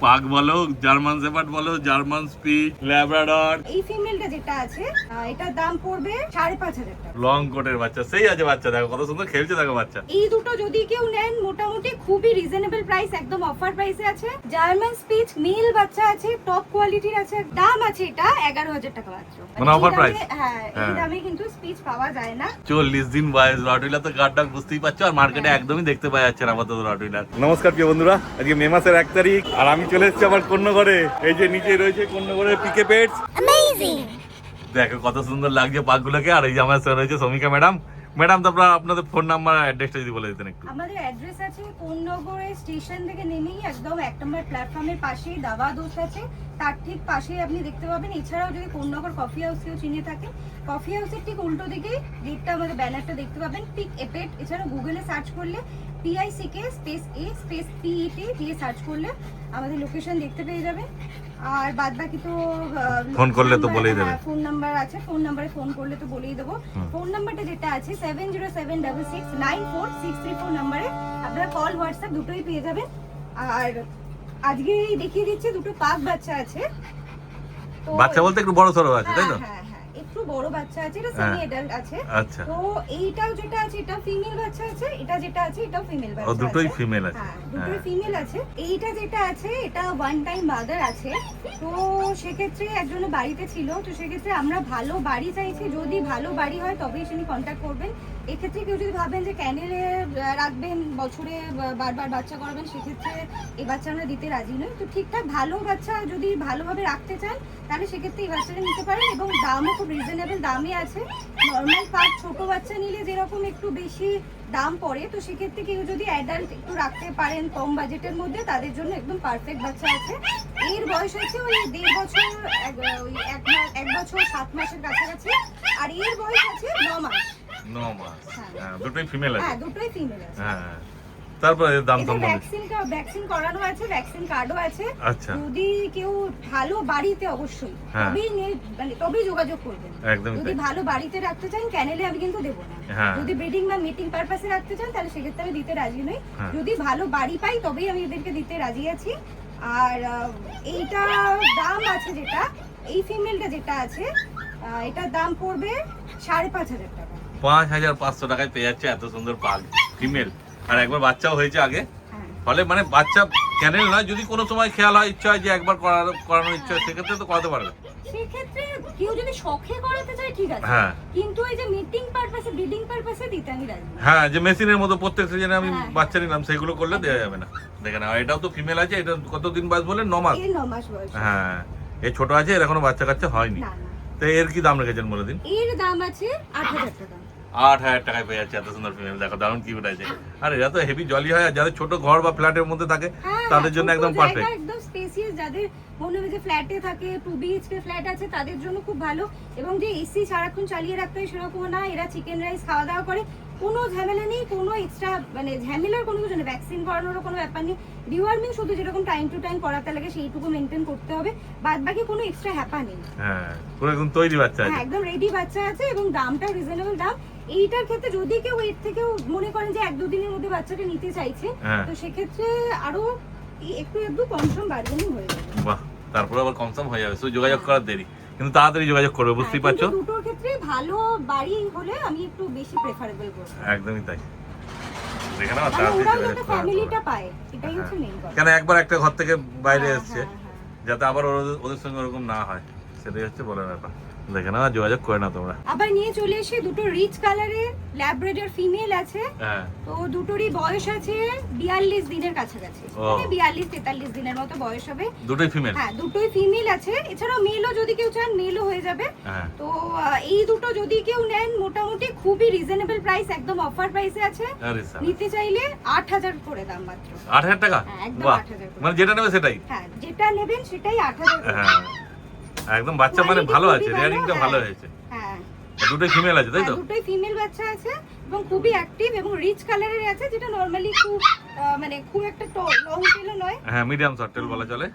পাগ বলো, German shepherd বলো, জার্মান স্পিচ, ল্যাব্রাডর। এই ফিমেলটা যেটা আছে এটার দাম পড়বে 5,500 টাকা। লং কোটের বাচ্চা, সেই আছে বাচ্চা, দেখো কত সুন্দর খেলছে, দেখো বাচ্চা। এই দুটো যদি কেউ নেন মোটামুটি খুবই রিজনেবল প্রাইস, একদম অফার প্রাইসে আছে। জার্মান স্পিচ মেল বাচ্চা আছে, টপ কোয়ালিটির আছে। দাম আছে এটা 11,000 টাকা মাত্র, মানে অফার প্রাইস। হ্যাঁ, এই দামে কিন্তু স্পিচ পাওয়া যায় না। 40 দিন বয়স রটউইলার, তো গার্ড ডগ বুঝতেই পারছো। আর মার্কেটে একদমই দেখতে পাওয়া যাচ্ছে না আপাতত রটউইলার। নমস্কার প্রিয় বন্ধুরা, আজকে মে মাসের 1 তারিখ আর আমি চলে এসেছি আমার কন্যঘরে। এই যে নিচে রয়েছে কন্যঘরের পিকে পেটস। দেখো কত সুন্দর লাগছে পাকগুলোকে। আর এই যে আমার সাথে রয়েছে সমীকা ম্যাডাম। ম্যাডাম, তারপর আপনাদের ফোন নাম্বার আর অ্যাড্রেসটা যদি বলে দিতেন একটু। আমাদের অ্যাড্রেস আছে কোন্নগরে স্টেশন থেকে নেমেই একদম 1 নম্বর প্ল্যাটফর্মের পাশেই দাবা দোষ আছে, তার ঠিক পাশেই আপনি দেখতে পাবেন। এছাড়াও যদি কোন্নগর কফি হাউস কেউ চিনে থাকে, কফি হাউসের ঠিক উল্টো দিকেই গেটটা, আমাদের ব্যানারটা দেখতে পাবেন, পিক এপেট। এছাড়াও গুগলে সার্চ করলে PICK space A space PET দিয়ে সার্চ করলে আমাদের লোকেশন দেখতে পেয়ে যাবেন। আর বাদ বাকি তো ফোন করলে তো বলেই দেবে। ফোন নাম্বার আছে, ফোন নাম্বারে ফোন করলে তো বলেই দেবো। ফোন নাম্বারটা যেটা আছে 7076694634 নাম্বারে আপনারা কল হোয়াটসঅ্যাপ দুটোই পেয়ে যাবেন। আর আজকে দেখিয়ে দিচ্ছি দুটো পাক বাচ্চা আছে। তো বাচ্চা বলতে একটু বড় সরো আছে, তাই তো? হ্যাঁ হ্যাঁ, একটু বড় বাচ্চা আছে, এটা সেমি অ্যাডাল্ট আছে। আচ্ছা, তো এইটাও যেটা আছে এটা ফিমেল বাচ্চা আছে, এটা যেটা আছে এটাও ফিমেল বাচ্চা ও আছে। দুটোই ফিমেল আছে। হ্যাঁ, দুটোই ফিমেল আছে। এইটা যেটা আছে এটা ওয়ান টাইম মাদার আছে। তো সেক্ষেত্রে একজনের বাড়িতে ছিল, তো সেক্ষেত্রে আমরা ভালো বাড়ি চাইছি। যদি ভালো বাড়ি হয় তবেই তিনি কন্ট্যাক্ট করবেন। এক্ষেত্রে কেউ যদি ভাবেন যে ক্যানেলে রাখবেন, বছরে বারবার বাচ্চা করাবেন, সেক্ষেত্রে এই বাচ্চা আমরা দিতে রাজি নই। তো ঠিকঠাক ভালো বাচ্চা যদি ভালোভাবে রাখতে চান তাহলে সেক্ষেত্রে এই বাচ্চাটা নিতে পারেন, এবং দামও খুব রিজনেবল দামে আছে। নর্মাল পাক ছোট বাচ্চা নিলে যেরকম একটু বেশি দাম পড়ে, তো সেক্ষেত্রে কেউ যদি অ্যাডাল্ট একটু রাখতে পারেন কম বাজেটের মধ্যে, তাদের জন্য একদম পারফেক্ট বাচ্চা আছে। এর বয়স আছে ওই 1.5 বছর, ওই 1 বছর 7 মাসের কাছাকাছি। আর এর বয়স আছে 9 মাস। 9 মাস। হ্যাঁ, দুটোই ফিমেল আছে। হ্যাঁ, দুটোই ফিমেল আছে। হ্যাঁ, তারপরে দাম সম্বন্ধে ভ্যাকসিন করানো আছে, ভ্যাকসিন কার্ডও আছে। আচ্ছা, যদি কেউ ভালো বাড়িতে অবশ্যই তবেই যোগাযোগ করবেন। যদি ভালো বাড়িতে রাখতে চান ক্যানেলে আমি কিন্তু দেবো না। যদি ব্রিডিং বা মিটিং পারপাসে রাখতে চান তাহলে সেক্ষেত্রে আমি দিতে রাজি নই। যদি ভালো বাড়ি পাই তবেই আমি এদেরকে দিতে রাজি আছি। আর এইটা দাম আছে যেটা, এই ফিমেলটা যেটা আছে এটার দাম পড়বে 5,500 টাকা। 5,500 টাকায় পেয়ে যাচ্ছে এত সুন্দর পাগ ফিমেল। আর একবার বাচ্চাও হয়েছে আগে, ফলে মানে বাচ্চা ক্যানেল নয়, যদি কোনো সময় খেয়াল হয়, ইচ্ছা হয় যে একবার করানোর ইচ্ছা হয়, সেক্ষেত্রে তো করাতে পারবে। সেক্ষেত্রে কেউ যদি শখে করাতে চায় ঠিক আছে, কিন্তু এই যে মিটিং পারপাসে ব্রিডিং পারপাসে দিতে আমি রাজি না। হ্যাঁ, যে মেশিনের মতো প্রত্যেক সিজনে আমি বাচ্চা নিলাম, সেগুলো করলে দেওয়া যাবে না। দেখেন এটাও তো ফিমেল আছে। এটা কতদিন বয়স বলে? 9 মাস। 9 মাস বয়স। হ্যাঁ, এই ছোট আছে, এর এখনো বাচ্চা কাচ্চা হয়নি। তো এর কি দাম রেখেছেন বলে দিন? এর দাম আছে 8,000 টাকা। 8,000 টাকায় পেয়ে যাচ্ছে এত সুন্দর ফিমেল। দেখো দারুণ কিউট আছে। আর এরা তো হেভি জলি হয়, আর যাদের ছোট ঘর বা ফ্ল্যাটের মধ্যে থাকে তাদের জন্য একদম পারফেক্ট, একদম স্পেসিয়াস। যাদের মনে হয় যে ফ্ল্যাটে থাকে, 2 BHK ফ্ল্যাট আছে, তাদের জন্য খুব ভালো। এবং যে এসি সারাক্ষণ চালিয়ে রাখতে হয় সেরকম না। এরা চিকেন রাইস খাওয়া দাওয়া করে, কোনো ঝামেলা নেই, কোনো এক্সট্রা ঝামেলার কোনো কিছু নেই। ভ্যাকসিন করানোরও কোনো ব্যাপার নেই। ডিওয়ার্মিং শুধু যেরকম টাইম টু টাইম করাতে লাগে সেইটুকু মেনটেন করতে হবে, বাদ বাকি কোনো এক্সট্রা হ্যাপা নেই। হ্যাঁ, পুরো একদম তৈরি বাচ্চা আছে। একদম রেডি বাচ্চা আছে, এবং দামটাও রিজনেবল দাম। এইটার ক্ষেত্রে যদি কেউ এর থেকেও মনে করেন যে 1-2 দিনের মধ্যে বাচ্চাটা নিতে চাইছে, তো সেক্ষেত্রে আরো একটু কমসম বার্গেনিং হয়ে যাবে। বাহ, তারপর আবার কমসম হয়ে যাবে, শুধু যোগাযোগ করার দেরি। কিন্তু তাড়াতাড়ি যোগাযোগ করবে, বুঝতেই পারছো। দুটোর ক্ষেত্রে ভালো বাড়ি হলে আমি একটু বেশি প্রেফারেবল করব। একদমই তাই। দেখেন না, তাড়াতাড়ি ফ্যামিলিটা পায়, এটাই হচ্ছে মেইন কথা। কেন একবার একটা ঘর থেকে বাইরে এসেছে, যাতে আবার ওদের সঙ্গে ওরকম না হয়, সেটাই হচ্ছে বলার ব্যাপার। দেখে না, যোগাযোগ করে না তোমরা। আবার নিয়ে চলে এসে দুটো রিচ কালারের ল্যাব্রাডর ফিমেল আছে। তো দুটোরই বয়স আছে 42 দিনের কাছাকাছি, মানে 42-43 দিনের মতো বয়স হবে। দুটোই ফিমেল? হ্যাঁ, দুটোই ফিমেল আছে। এছাড়াও মেলও যদি কেউ চান মেলও হয়ে যাবে। তো এই দুটো যদি কেউ নেন মোটামুটি খুবই রিজনেবল প্রাইস, একদম অফার প্রাইসে আছে। নিতে চাইলে 8,000 করে দাম মাত্র। 8,000 টাকা? একদম 8,000। মানে যেটা নেবে সেটাই? হ্যাঁ, যেটা নেবেন সেটাই 8,000। হ্যাঁ, একদম বাচ্চা মানে ভালো আছে, রেয়ারিংটা ভালো হয়েছে। হ্যাঁ, দুটোই ফিমেল আছে, তাই তো? দুটোই ফিমেল বাচ্চা আছে, এবং খুবই অ্যাক্টিভ এবং রিচ কালারের আছে, যেটা নরমালি খুব খুব একটা লং টেলও নয়। হ্যাঁ, মিডিয়াম শর্ট টেল বলা চলে।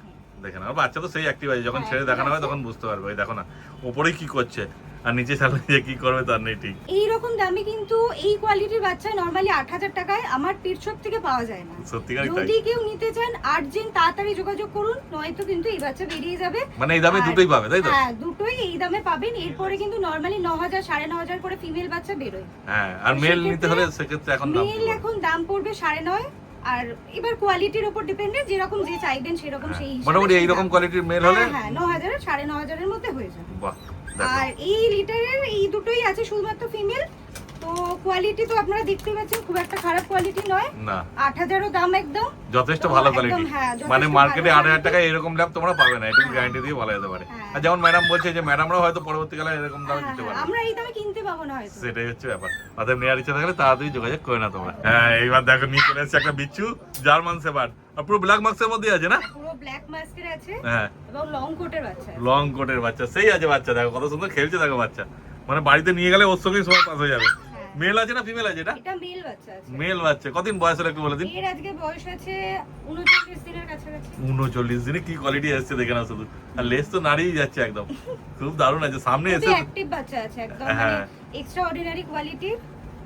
দেখে না, আর বাচ্চা তো সেই অ্যাক্টিভ আছে, যখন হ্যাঁ, ছেড়ে দেখানো হয় আছে। তখন বুঝতে পারবে। ওই দেখো না ওপরেই কি করছে, আর নিচে ছাড়লে যে কি করবে তার নেই ঠিক। এইরকম দামে কিন্তু এই কোয়ালিটির বাচ্চা নরমালি 8,000 টাকায় আমার পেট শপ থেকে পাওয়া যায় না। সত্যিকারই তাই। যদি কেউ নিতে চান আর্জেন্ট তাড়াতাড়ি যোগাযোগ করুন, নয়তো কিন্তু এই বাচ্চা বেরিয়ে যাবে। মানে এই দামে আর- দুটোই পাবে তাই তো? হ্যাঁ, দুটোই এই দামে পাবেন। এরপরে কিন্তু নরমালি 9,000 9,500 করে ফিমেল বাচ্চা বেরোয়। হ্যাঁ, আর মেল সেক্ষেত্রে- নিতে হলে সেক্ষেত্রে এখন দাম মেল এখন দাম পড়বে 9,500। আর এবার কোয়ালিটির উপর ডিপেন্ডেন্ট, যেরকম যে চাইবেন সেরকম সেই হিসাবে মোটামুটি সেই এইরকম দাম। কোয়ালিটির মেল হলে হ্যাঁ 9,000 9,500 এর মধ্যে হয়ে যাবে। বাহ দেখো। আর এই লিটারের এই দুটোই আছে শুধুমাত্র ফিমেল। তো কোয়ালিটি তো আপনারা দেখতে পাচ্ছেন, খুব একটা খারাপ কোয়ালিটি নয়। না 8,000 দাম একদম যথেষ্ট তো ভালো একদম, কোয়ালিটি, হ্যাঁ, যথেষ্ট মানে মার্কেটে ভালো 8,000 টাকায় quality। এরকম ল্যাব তোমরা পাবে না, এটুকু হ্যাঁ। গ্যারান্টি দিয়ে বলা যেতে পারে। হ্যাঁ। আর যেমন ম্যাডাম বলছে যে ম্যাডামরাও হয়তো পরবর্তীকালে এরকম দামে হ্যাঁ, দিতে হ্যাঁ, পারবে, আমরা এই দামে কিনতে পাবো না হয়তো। সেটাই হচ্ছে ব্যাপার। অতএব নেওয়ার ইচ্ছা থাকলে তাড়াতাড়ি যোগাযোগ করে না তোমরা। হ্যাঁ, এইবার দেখো নিয়ে চলে এসেছে একটা বিচ্ছু জার্মান শেপার্ড, আর পুরো ব্ল্যাক মার্কসের মধ্যে আছে না? পুরো ব্ল্যাক মাস্কের আছে হ্যাঁ, এবং লং কোটের বাচ্চা আছে। লং কোটের বাচ্চা, সেই আছে বাচ্চা, দেখো কত সুন্দর খেলছে দেখো বাচ্চা, মানে বাড়িতে নিয়ে গেলে ওর সঙ্গেই সময় পাস হয়ে যাবে। হ্যাঁ। মেল আছে না ফিমেল আছে এটা? এটা মেল বাচ্চা আছে। মেল বাচ্চা, কতদিন বয়স হলো একটু বলে দিন। এর আজকে বয়স আছে 39 দিনের কাছাকাছি। 39 দিনে কি কোয়ালিটি এসেছে দেখে না শুধু, আর লেস তো নাড়িয়ে যাচ্ছে একদম, খুব দারুণ আছে। সামনে খুবই এসে অ্যাক্টিভ বাচ্চা আছে একদম, মানে হ্যাঁ। Extra ordinary quality.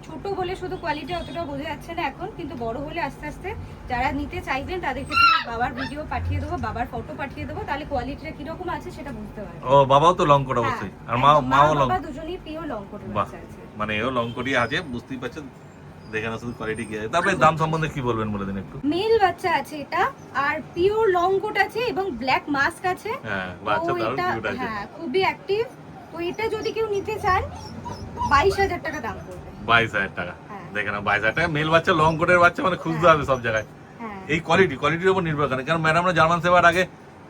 ছোট বলে শুধু কোয়ালিটি অতটা বোঝা যাচ্ছে না এখন, কিন্তু বড় হলে আস্তে আস্তে যারা নিতে চাইবেন তাদেরকে বাবার ভিডিও পাঠিয়ে দেবো, বাবার ফটো পাঠিয়ে দেবো, তাহলে কোয়ালিটিটা কিরকম আছে সেটা বুঝতে পারবে। ও বাবাও তো লং কোট অবশ্যই, আর মাও লং। বাবা দুজনেই পিওর লং কোটের বাহ, বাচ্চা আছে। মানে এও লং কোটই আছে, বুঝতেই পারছেন দেখে না শুধু কোয়ালিটি কি আছে। তারপরে দাম সম্বন্ধে কি বলবেন বলে দিন একটু। মেল বাচ্চা আছে এটা, আর পিওর লং কোট আছে এবং ব্ল্যাক মাস্ক আছে। হ্যাঁ, তো বাচ্চা দারুণ এটা কিউট আছে। হ্যাঁ খুবই অ্যাক্টিভ। তো এটা যদি কেউ নিতে চান 22,000 টাকা দাম পড়বে। 22,000 টাকা, হ্যাঁ। দেখে না 22,000 টাকা মেল বাচ্চা, লং কোটের বাচ্চা, মানে খুঁজতে হবে সব জায়গায়। হ্যাঁ এই কোয়ালিটির উপর নির্ভর করে, কারণ ম্যাডামরা জার্মান শেপার্ড আগে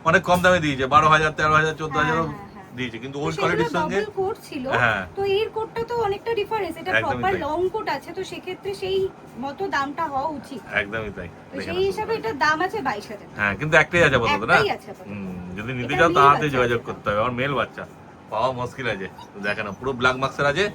অনেক কম দামে দিয়েছে, 12,000 13,000 14,000 হ্যাঁ, হ্যাঁ। দিয়েছে, কিন্তু তো ওই সেগুলো কোয়ালিটির সঙ্গে double coat ছিল। হ্যাঁ। তো এর কোটটা তো অনেকটা ডিফারেন্স, এটা একদমই প্রপার তাই। লং কোট আছে, তো সেক্ষেত্রে সেই মতো দামটা হওয়া উচিত। একদমই তাই, তো দেখে সেই না হিসাবে এটার দাম আছে 22,000 টাকা। হ্যাঁ, কিন্তু একটাই আছে বলতো না। একটাই আছে আপাতত। যদি নিতে এটা চাও male তাড়াতাড়ি বাচ্চা যোগাযোগ আছে। করতে হবে, আর মেল বাচ্চা পাওয়া মুশকিল আছে। তো দেখে না পুরো ব্ল্যাক মার্কসের আছে,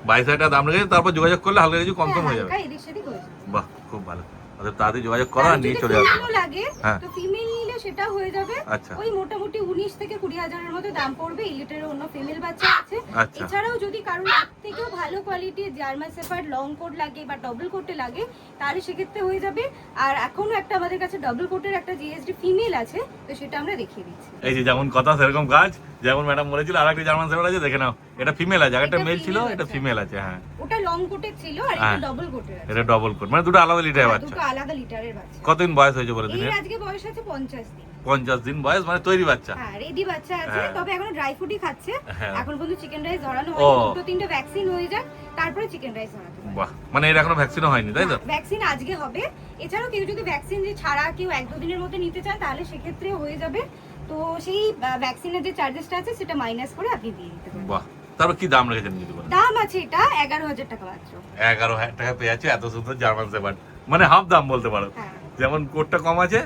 22,000 টাকা দাম রেখেছে, তারপর যোগাযোগ করলে হালকা কিছু কম হ্যাঁ, হয়ে যাবে। হালকা এদিক সেদিক হয়ে যাবে। বাহ, খুব ভালো। অতএব তাড়াতাড়ি যোগাযোগ করো আর আর নিয়ে যদি চলে আসো। female লাগে, হ্যাঁ। তো ফিমেল নিলে সেটা হয়ে যাবে আচ্ছা। ওই মোটামুটি 19 থেকে 20,000 এর মতো দাম পড়বে। এই লিটারের অন্য ফিমেল বাচ্চা আছে। আচ্ছা। এছাড়াও যদি কারোর এর থেকেও ভালো কোয়ালিটির জার্মান শেপার্ড লং কোট লাগে বা ডবল কোটে লাগে, তাহলে সেক্ষেত্রে হয়ে যাবে। আর এখনো একটা আমাদের কাছে ডবল কোটের একটা জিএসডি ফিমেল আছে, তো সেটা আমরা দেখিয়ে দিচ্ছি। এই যে যেমন কথা সেরকম কাজ, যেমন ম্যাডাম বলেছিল আরেকটা জার্মান শেপার্ড আছে, দেখে নাও এটা ফিমেল আছে, একটা এটা মেল ছিল, female এটা আছে। ফিমেল আছে। হ্যাঁ, ওটা লং কোটের ছিল আর হ্যাঁ। এটা ডবল কোটের আছে। এটা ডবল কোট, মানে দুটো আলাদা লিটারের হ্যাঁ, বাচ্চা। দুটো আলাদা লিটারের বাচ্চা। কতদিন বয়স হয়েছে বলে দিন? এর আজকে বয়স আছে 50 দিন। 50 দিন বয়স, মানে তৈরি বাচ্চা। হ্যাঁ, রেডি বাচ্চা আছে, হ্যাঁ। তবে এখনো ড্রাই ফুডই খাচ্ছে। হ্যাঁ। এখন পর্যন্ত চিকেন রাইস ধরানো ও। হয়নি, দুটো তিনটে ভ্যাকসিন হয়ে যাক তারপরে চিকেন রাইস ধরাতে হবে। বাহ, মানে এর এখনো ভ্যাকসিনও হয়নি তাই তো? ভ্যাকসিন আজকে হবে। এছাড়াও কেউ যদি ভ্যাকসিন যে ছাড়া কেউ 1-2 দিনের মধ্যে নিতে চান, তাহলে সেক্ষেত্রে হয়ে যাবে। তো সেই ভ্যাকসিনের যে চার্জেসটা আছে সেটা মাইনাস করে আপনি দিয়ে দিতে পারেন। বাহ, তারপর কি দাম রেখেছেন যদি বলেন? দাম আছে এটা 11,000 টাকা মাত্র। 11,000 টাকা পেয়ে যাচ্ছে এত সুন্দর জার্মান শেপার্ড, মানে হাফ দাম বলতে পারো। হ্যাঁ, যেমন কোটটা কম আছে,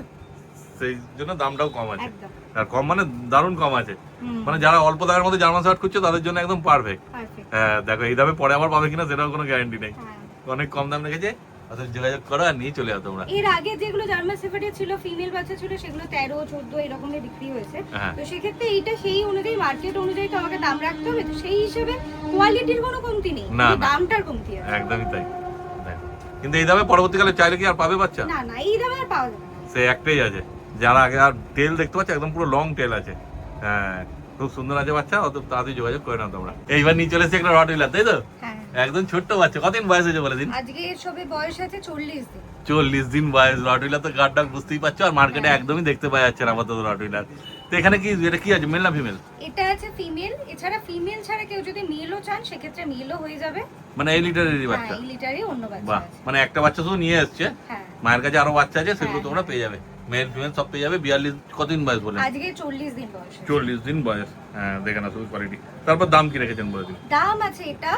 সেই জন্য দামটাও কম আছে। একদম। আর কম মানে দারুণ কম আছে, হুম, মানে যারা অল্প দামের মধ্যে জার্মান শেপার্ড খুঁজছে তাদের জন্য একদম পারফেক্ট। perfect। হ্যাঁ, দেখো এই দামে পরে আবার পাবে কিনা সেটাও কোনো গ্যারান্টি নেই, হ্যাঁ। অনেক কম দাম রেখেছে। অথচ যোগাযোগ করো আর নিয়ে চলে যাও তোমরা। এর আগে যেগুলো জার্মান শেফার্ডের ছিল ফিমেল বাচ্চা ছিল, সেগুলো 13, 14 এরকমের বিক্রি হয়েছে। হ্যাঁ। তো সেক্ষেত্রে এইটা সেই অনুযায়ী মার্কেট অনুযায়ী তো আমাকে দাম রাখতে হবে, তো সেই হিসেবে কোয়ালিটির কোনো কমতি নেই, না, কিন্তু না। দামটার কমতি আছে। একদমই তাই, দেখো কিন্তু এই দামে পরবর্তীকালে চাইলে কি আর পাবে বাচ্চা? না না, এই দামে আর পাওয়া যাবে না। সে একটাই আছে, যারা আগে আর টেল দেখতে পাচ্ছে একদম পুরো লং টেল আছে। হ্যাঁ, খুব সুন্দর আছে বাচ্চা, অত তাড়াতাড়ি যোগাযোগ করে নাও তোমরা। এইবার নিয়ে চলে এসেছে একটা রটউইলার তাই তো? হ্যাঁ, একদম ছোট্ট বাচ্চা, কতদিন বয়স হয়েছে বলে দিন? আজকে এর সবে বয়স আছে 40 দিন। 40 দিন বয়স। রটউইলার তো গার্ড ডগ বুঝতেই পারছো, আর মার্কেটে হ্যাঁ। একদমই দেখতে পাওয়া যাচ্ছে না আপাতত রটউইলার। তো এখানে কি এটা কি আছে, মেল না ফিমেল? এটা আছে ফিমেল। এছাড়া ফিমেল ছাড়া কেউ যদি মেলও চান সেক্ষেত্রে মেলও হয়ে যাবে। মানে এই লিটারেরই হ্যাঁ, বাচ্চা? এই লিটারই অন্য বাচ্চা বাহ, আছে। মানে একটা বাচ্চা শুধু নিয়ে এসছে, হ্যাঁ, মায়ের কাছে আরো বাচ্চা আছে, সেগুলো হ্যাঁ, তোমরা পেয়ে যাবে। মেল ফিমেল সব পেয়ে যাবে। 42 কতদিন বয়স বলে? আজকে 40 দিন বয়স আছে। 40 দিন বয়স। হ্যাঁ, দেখে না শুধু কোয়ালিটি। তারপর দাম কি রেখেছেন বলে দিন? দাম আছে এটা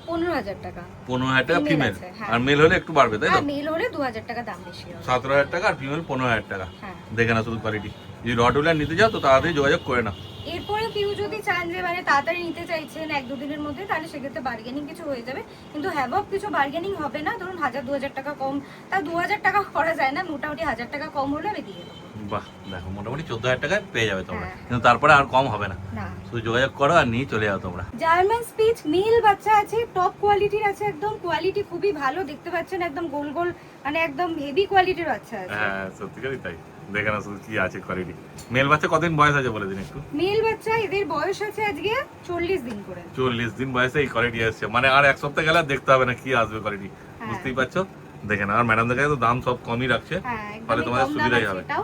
15,000 টাকা। 15,000 টাকা Female ফিমেল, আছে, হ্যাঁ। আর মেল হলে একটু বাড়বে তাই তো? আর মেল হলে 2,000 টাকা দাম বেশি হবে। 17,000 টাকা, আর ফিমেল 15,000 টাকা। হ্যাঁ। দেখে না শুধু কোয়ালিটি। যদি রটউইলার নিতে চাও তো তাড়াতাড়ি যোগাযোগ করে নাও। এরপরে কেউ যদি চান যে মানে তাড়াতাড়ি নিতে চাইছেন 1-2 দিনের মধ্যে, তাহলে সেক্ষেত্রে বার্গেনিং কিছু হয়ে যাবে, কিন্তু হ্যাভক কিছু বার্গেনিং হবে না। ধরুন 1,000-2,000 টাকা কম, তা 2,000 টাকা করা যায় না, মোটামুটি 1,000 টাকা কম হলে আমি দিয়ে দেবো। বাহ, দেখো মোটামুটি 14,000 টাকায় পেয়ে যাবে তোমরা, হ্যাঁ। কিন্তু তারপরে আর কম হবে না, না শুধু যোগাযোগ করো আর নিয়ে চলে যাও তোমরা। জার্মান স্পিচ মেল বাচ্চা আছে, টপ কোয়ালিটির আছে, একদম কোয়ালিটি খুবই ভালো, দেখতে পাচ্ছেন একদম গোল গোল, মানে একদম হেভি কোয়ালিটির বাচ্চা আছে। হ্যাঁ সত্যিকারই তাই, দেখে না শুধু কি আছে কোয়ালিটি। মেল বাচ্চা কতদিন বয়স আছে বলে দিন একটু। মেল বাচ্চা এদের বয়স আছে আজকে 40 দিন করে। 40 দিন বয়সে এই কোয়ালিটি আসছে, মানে আর এক সপ্তাহ গেলে আর দেখতে হবে না কি আসবে কোয়ালিটি, হ্যাঁ। বুঝতেই পারছো। দেখে না, আর ম্যাডাম দেখে তো দাম সব কমই রাখছে, হ্যাঁ ফলে একদমই তোমাদের কম দাম সুবিধাই আছে হবে। এটাও।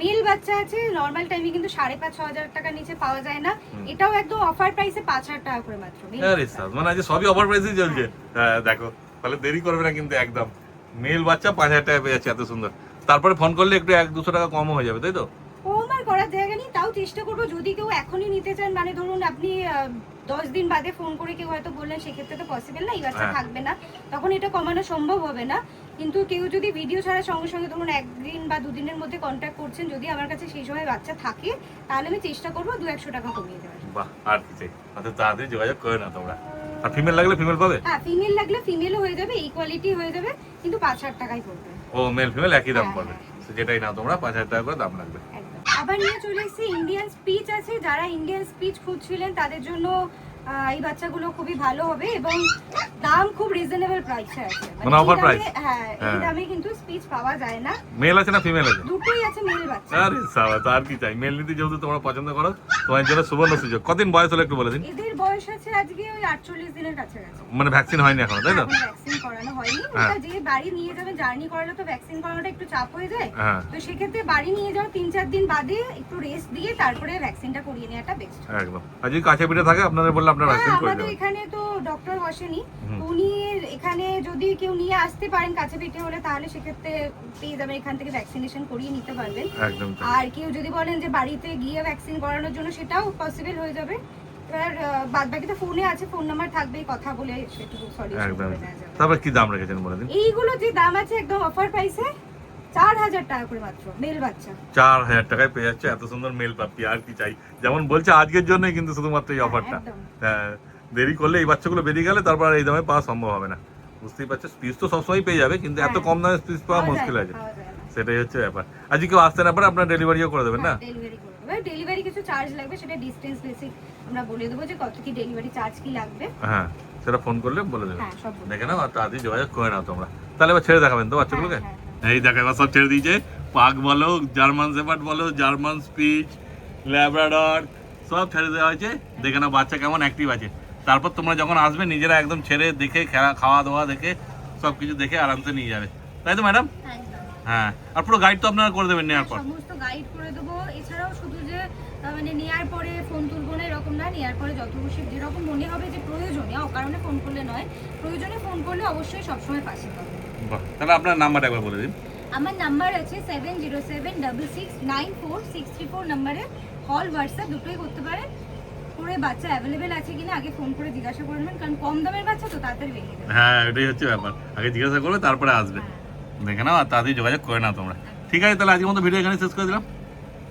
মেল বাচ্চা আছে নরমাল টাইমে কিন্তু 5,500-6,000 টাকার নিচে পাওয়া যায় না, এটাও একদম অফার প্রাইসে 5,000 টাকা করে মাত্র। মেল আরে বাচ্চা। সাস, মানে আজ সবই অফার প্রাইসেই চলছে। হ্যাঁ দেখো, তাহলে দেরি করবে না কিন্তু একদম। মেল বাচ্চা 5,000 টাকা পেয়ে যাচ্ছে, এত সুন্দর। তারপরে ফোন করলে একটু 100-200 টাকা কমও হয়ে যাবে, তাই তো? কম আর করার জায়গা নেই, তাও চেষ্টা করবো যদি কেউ এখনই নিতে চান, মানে ধরুন আপনি 10 দিন বাদে ফোন করে কেউ হয়তো বললেন, সেক্ষেত্রে তো পসিবল না, এই বাচ্চা হ্যাঁ। থাকবে না, তখন এটা কমানো সম্ভব হবে না। কিন্তু কেউ যদি ভিডিও ছাড়ার সঙ্গে সঙ্গে ধরুন 1 দিন বা 2 দিনের মধ্যে কন্ট্যাক্ট করছেন, যদি আমার কাছে সেই সময় বাচ্চা থাকে, তাহলে আমি চেষ্টা করবো 200-100 টাকা কমিয়ে দেওয়ার। বাহ, আর কি চাই, অত তাড়াতাড়ি যোগাযোগ করে না তোমরা। আর ফিমেল লাগলে ফিমেল পাবে? হ্যাঁ ফিমেল লাগলে ফিমেলও হয়ে যাবে, এই কোয়ালিটি হয়ে যাবে, কিন্তু 5,000 টাকাই পড়বে। ও মেল ফিমেল একই দাম হ্যাঁ, পড়বে, হ্যাঁ। তো যেটাই না তোমরা 5,000 টাকা করে দাম লাগবে। একদম। আবার নিয়ে চলে এসেছি ইন্ডিয়ান স্পিচ আছে, যারা ইন্ডিয়ান স্পিচ খুঁজছিলেন তাদের জন্য এই বাচ্চাগুলো খুবই ভালো হবে, এবং দাম খুব রিজনেবল প্রাইসে আছে, মানে offer price? হ্যাঁ এই হ্যাঁ। দামে কিন্তু স্পিচ পাওয়া যায় না। মেল আছে না ফিমেল আছে? দুটোই আছে মেল বাচ্চা। আরে সাবা, তো আর কি চাই। মেল নিতে যেহেতু তোমরা পছন্দ করো, তোমার জন্য সুবর্ণ সুযোগ। কতদিন বয়স হলো একটু বলে দিন। এদের বয়স আছে আজকে ওই 48 দিনের কাছাকাছি। মানে ভ্যাকসিন হয়নি এখনো, তাই তো? এখন ভ্যাকসিন করানো হয়নি, হ্যাঁ। ওটা যে বাড়ি নিয়ে যাবেন, জার্নি করালে তো ভ্যাকসিন করানোটা একটু চাপ হয়ে যায়, হ্যাঁ তো সেক্ষেত্রে বাড়ি নিয়ে যাওয়ার 3-4 দিন বাদে একটু রেস্ট দিয়ে তারপরে ভ্যাকসিনটা করিয়ে নেওয়াটা বেস্ট। একদম। আর যদি কাছে পিঠে থাকে আপনাদের বললে আপনারা ভ্যাকসিন করে আমাদের দেবেন। এখানে তো ডক্টর বসেনি, হুম। তো উনি এখানে যদি কেউ নিয়ে আসতে পারেন কাছে পিঠে হলে, তাহলে সেক্ষেত্রে পেয়ে যাবেন, এখান থেকে ভ্যাকসিনেশন করিয়ে নিতে পারবেন। একদম তাই। আর কেউ যদি বলেন যে বাড়িতে গিয়ে ভ্যাকসিন করানোর জন্য, সেটাও পসিবল হয়ে যাবে। এবার বাদ বাকিটা ফোনে আছে, ফোন নাম্বার থাকবে, কথা বলে সেটুকু সলিউশন একদম। করে নেওয়া যাবে। তারপর কি দাম রেখেছেন বলে দিন। এইগুলো যে দাম আছে একদম অফার প্রাইসে 4,000 টাকা করে মাত্র মেল বাচ্চা। 4,000 টাকায় পেয়ে যাচ্ছে এত সুন্দর মেল পাপি, আর কি চাই। যেমন বলছে আজকের জন্যই কিন্তু শুধুমাত্র এই অফারটা। একদম। হ্যাঁ, দেরি করলে এই বাচ্চাগুলো বেরিয়ে গেলে তারপর আর এই দামে পাওয়া সম্ভব হবে না, বুঝতেই পারছো। স্পিচ তো সবসময় পেয়ে যাবে, কিন্তু এত হ্যাঁ। কম দামে স্পিচ পাওয়া মুশকিল আছে, পাওয়া যায় না। সেটাই হচ্ছে ব্যাপার। আজকে কেউ আসতে না পারে আপনার ডেলিভারিও করে দেবেন না? ডেলিভারি করে দেবো, ডেলিভারি কিছু চার্জ লাগবে, সেটা ডিসটেন্স বেসিক আমরা বলে দেবো যে কত কি ডেলিভারি চার্জ কি লাগবে। হ্যাঁ, সেটা ফোন করলে বলে দেবেন। হ্যাঁ সব বলে দেখে নাও, আর তাড়াতাড়ি যোগাযোগ করে নাও তোমরা। তাহলে এবার ছেড়ে দেখাবেন তো বাচ্চাগুলোকে? হ্যাঁ, এই দেখো এবার সব ছেড়ে দিয়েছে। পাক বলো, জার্মান শেপার্ড বলো, জার্মান স্পিচ, ল্যাব্রাডর, সব ছেড়ে দেওয়া হয়েছে। দেখে নাও বাচ্চা কেমন অ্যাক্টিভ আছে। তারপর তোমরা যখন আসবে নিজেরা একদম ছেড়ে দেখে, খাওয়া দাওয়া দেখে, সব কিছু দেখে আরামসে নিয়ে যাবে, তাই তো ম্যাডাম? একদম। হ্যাঁ, আর পুরো গাইড তো আপনারা করে দেবেন নেওয়ার পর। সমস্ত গাইড করে দেবো। এছাড়াও শুধু যে মানে নেয়ার পরে ফোন তুলবো না এরকম না, নেয়ার পরে যত খুশি যেরকম মনে হবে যে প্রয়োজনে, অকারণে ফোন করলে নয়, প্রয়োজনে ফোন করলে অবশ্যই সবসময় পাশে পাবে। বাহ, তাহলে আপনার নাম্বারটা একবার বলে দিন। আমার নাম্বার আছে 7076694634 নাম্বারে কল হোয়াটসঅ্যাপ দুটোই করতে পারেন। করে বাচ্চা অ্যাভেলেবেল আছে কিনা আগে ফোন করে জিজ্ঞাসা করে নেবেন, কারণ কম দামের বাচ্চা তো তাড়াতাড়ি বেরিয়ে যাবে। হ্যাঁ, এটাই হচ্ছে ব্যাপার, আগে জিজ্ঞাসা করবে তারপরে আসবে। দেখে নাও আর তাড়াতাড়ি যোগাযোগ করে নাও তোমরা। ঠিক আছে, তাহলে আজকের মতো ভিডিও এখানে শেষ করে দিলাম।